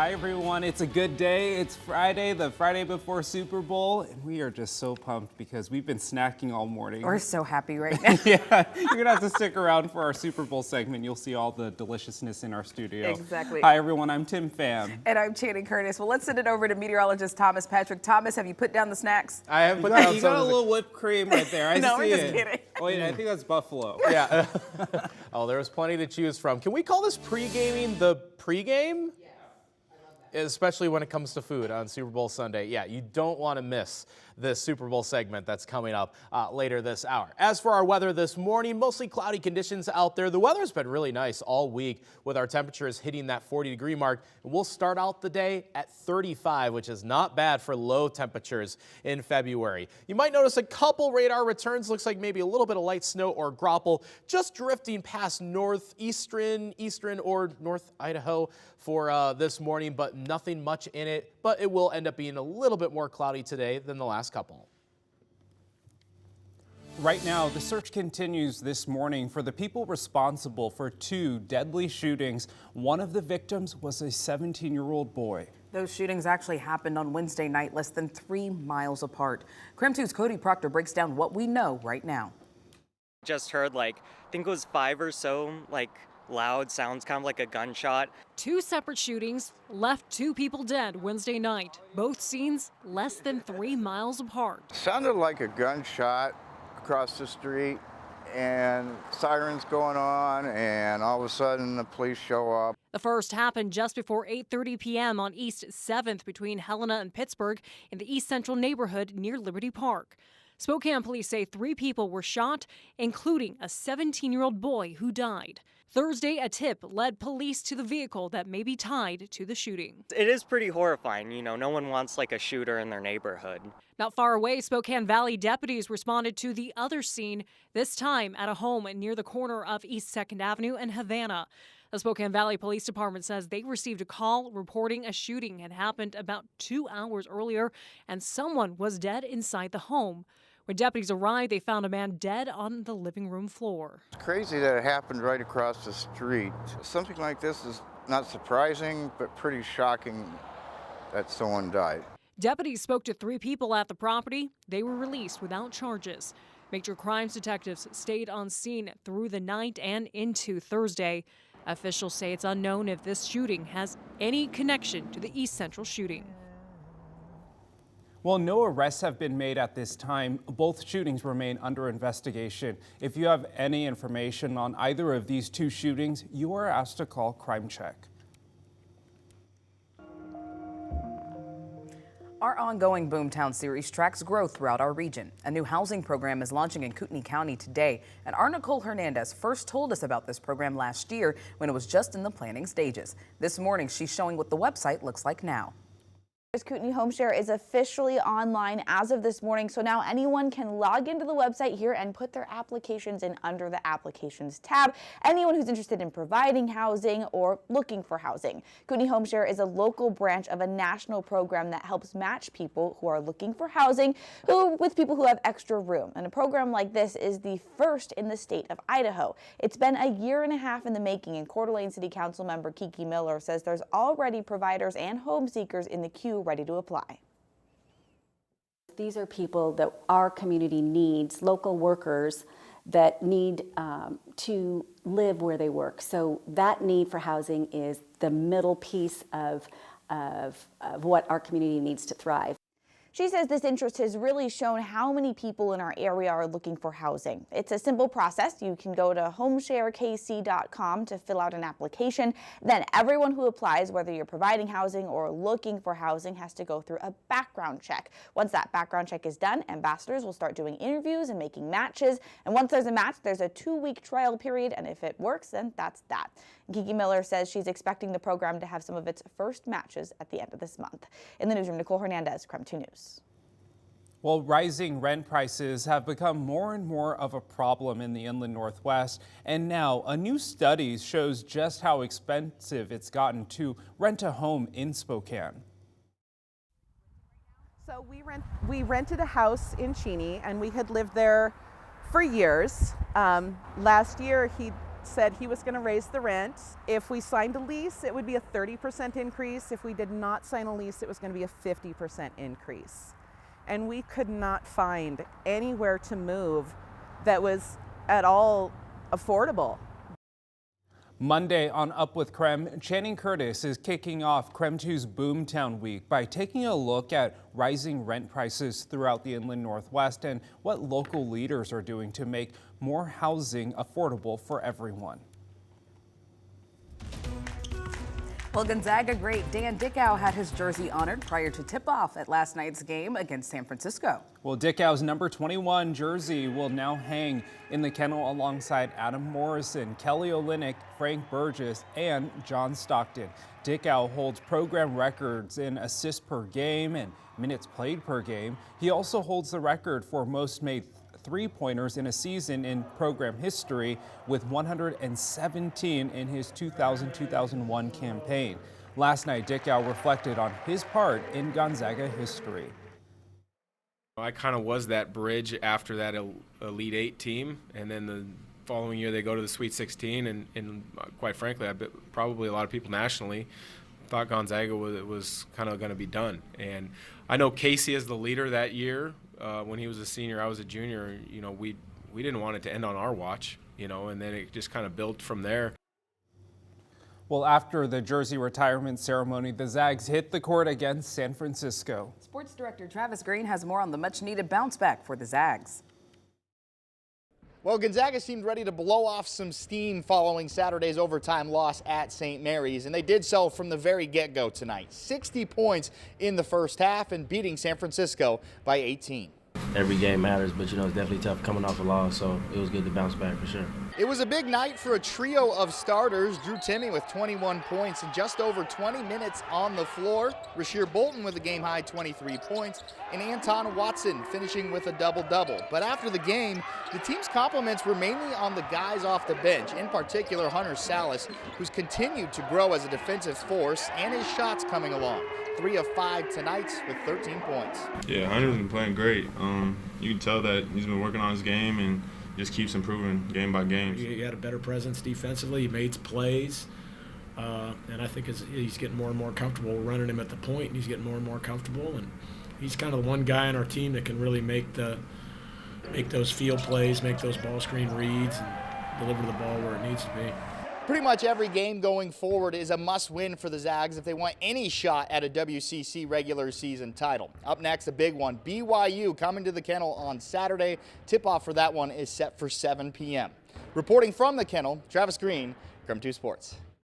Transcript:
Hi everyone, it's a good day. It's Friday, the Friday before Super Bowl, and we are just so pumped because we've been snacking all morning. We're so happy right now. Yeah, you're gonna have to stick around for our Super Bowl segment. You'll see all the deliciousness in our studio. Exactly. Hi everyone, I'm Tim Pham. And I'm Channing Curtis. Well, let's send it over to meteorologist Thomas Patrick. Thomas, have you put down the snacks? I have put down. You got a little whipped cream right there. I No, see we're just it. kidding. Wait, I think that's buffalo. Yeah. Oh, there's plenty to choose from. Can we call this pre-gaming the pregame? Especially when it comes to food on Super Bowl Sunday. Yeah, you don't want to miss this Super Bowl segment that's coming up later this hour. As for our weather this morning, mostly cloudy conditions out there. The weather's been really nice all week with our temperatures hitting that 40-degree mark. We'll start out the day at 35, which is not bad for low temperatures in February. You might notice a couple radar returns. Looks like maybe a little bit of light snow or graupel just drifting past eastern or North Idaho for this morning, but nothing much in it. But it will end up being a little bit more cloudy today than the last couple. Right now, the search continues this morning for the people responsible for 2 deadly shootings. One of the victims was a 17-year-old boy. Those shootings actually happened on Wednesday night, less than 3 miles apart. KREM 2's Cody Proctor breaks down what we know right now. Just heard I think it was 5 or so loud sounds, kind of like a gunshot. 2 separate shootings left 2 people dead Wednesday night. Both scenes less than 3 miles apart. Sounded like a gunshot across the street and sirens going on, and all of a sudden the police show up. The first happened just before 8:30 p.m. on East 7th between Helena and Pittsburgh in the East Central neighborhood near Liberty Park. Spokane police say 3 people were shot, including a 17-year-old boy who died. Thursday, a tip led police to the vehicle that may be tied to the shooting. It is pretty horrifying, no one wants a shooter in their neighborhood. Not far away, Spokane Valley deputies responded to the other scene, this time at a home near the corner of East 2nd Avenue and Havana. The Spokane Valley Police Department says they received a call reporting a shooting had happened about 2 hours earlier and someone was dead inside the home. When deputies arrived, they found a man dead on the living room floor. It's crazy that it happened right across the street. Something like this is not surprising, but pretty shocking that someone died. Deputies spoke to 3 people at the property. They were released without charges. Major crimes detectives stayed on scene through the night and into Thursday. Officials say it's unknown if this shooting has any connection to the East Central shooting. Well, no arrests have been made at this time. Both shootings remain under investigation. If you have any information on either of these 2 shootings, you are asked to call Crime Check. Our ongoing Boomtown series tracks growth throughout our region. A new housing program is launching in Kootenai County today, and our Nicole Hernandez first told us about this program last year when it was just in the planning stages. This morning, she's showing what the website looks like now. Kootenai Homeshare is officially online as of this morning, so now anyone can log into the website here and put their applications in under the Applications tab. Anyone who's interested in providing housing or looking for housing. Kootenai Homeshare is a local branch of a national program that helps match people who are looking for housing with people who have extra room. And a program like this is the first in the state of Idaho. It's been a year and a half in the making, and Coeur d'Alene City Council member Kiki Miller says there's already providers and home seekers in the queue ready to apply. These are people that our community needs, local workers that need to live where they work. So that need for housing is the middle piece of what our community needs to thrive. She says this interest has really shown how many people in our area are looking for housing. It's a simple process. You can go to homesharekc.com to fill out an application. Then everyone who applies, whether you're providing housing or looking for housing, has to go through a background check. Once that background check is done, ambassadors will start doing interviews and making matches. And once there's a match, there's a 2-week trial period. And if it works, then that's that. Kiki Miller says she's expecting the program to have some of its first matches at the end of this month. In the newsroom, Nicole Hernandez, KREM 2 News. Well, rising rent prices have become more and more of a problem in the inland Northwest, and now a new study shows just how expensive it's gotten to rent a home in Spokane. So we rented a house in Cheney, and we had lived there for years. Last year said he was going to raise the rent. If we signed a lease, it would be a 30% increase. If we did not sign a lease, it was going to be a 50% increase. And we could not find anywhere to move that was at all affordable. Monday on Up with KREM, Channing Curtis is kicking off KREM 2's Boomtown Week by taking a look at rising rent prices throughout the Inland Northwest and what local leaders are doing to make more housing affordable for everyone. Well, Gonzaga great Dan Dickow had his jersey honored prior to tip-off at last night's game against San Francisco. Well, Dickow's number 21 jersey will now hang in the kennel alongside Adam Morrison, Kelly Olynyk, Frank Burgess, and John Stockton. Dickow holds program records in assists per game and minutes played per game. He also holds the record for most made three-pointers in a season in program history with 117 in his 2000-2001 campaign. Last night, Dickow reflected on his part in Gonzaga history. I kind of was that bridge after that Elite Eight team, and then the following year they go to the Sweet 16, and quite frankly, I bet probably a lot of people nationally thought Gonzaga was kind of going to be done. And I know Casey as the leader that year. When he was a senior, I was a junior. You know, we didn't want it to end on our watch. You know, and then it just kind of built from there. Well, after the jersey retirement ceremony, the Zags hit the court against San Francisco. Sports Director Travis Green has more on the much-needed bounce back for the Zags. Well, Gonzaga seemed ready to blow off some steam following Saturday's overtime loss at St. Mary's, and they did so from the very get-go tonight. 60 points in the first half and beating San Francisco by 18. Every game matters, but you know, it's definitely tough coming off a loss, so it was good to bounce back for sure. It was a big night for a trio of starters. Drew Timme with 21 points and just over 20 minutes on the floor. Rasheer Bolton with a game-high 23 points, and Anton Watson finishing with a double-double. But after the game, the team's compliments were mainly on the guys off the bench, in particular Hunter Salas, who's continued to grow as a defensive force, and his shots coming along. 3 of 5 tonight with 13 points. Yeah, Hunter's been playing great. You can tell that he's been working on his game and just keeps improving game by game. He had a better presence defensively. He made plays, and I think he's getting more and more comfortable running him at the point, and he's getting more and more comfortable. And he's kind of the one guy on our team that can really make those field plays, make those ball screen reads, and deliver the ball where it needs to be. Pretty much every game going forward is a must-win for the Zags if they want any shot at a WCC regular season title. Up next, a big one, BYU coming to the Kennel on Saturday. Tip-off for that one is set for 7 p.m. Reporting from the Kennel, Travis Green, KREM 2 Sports.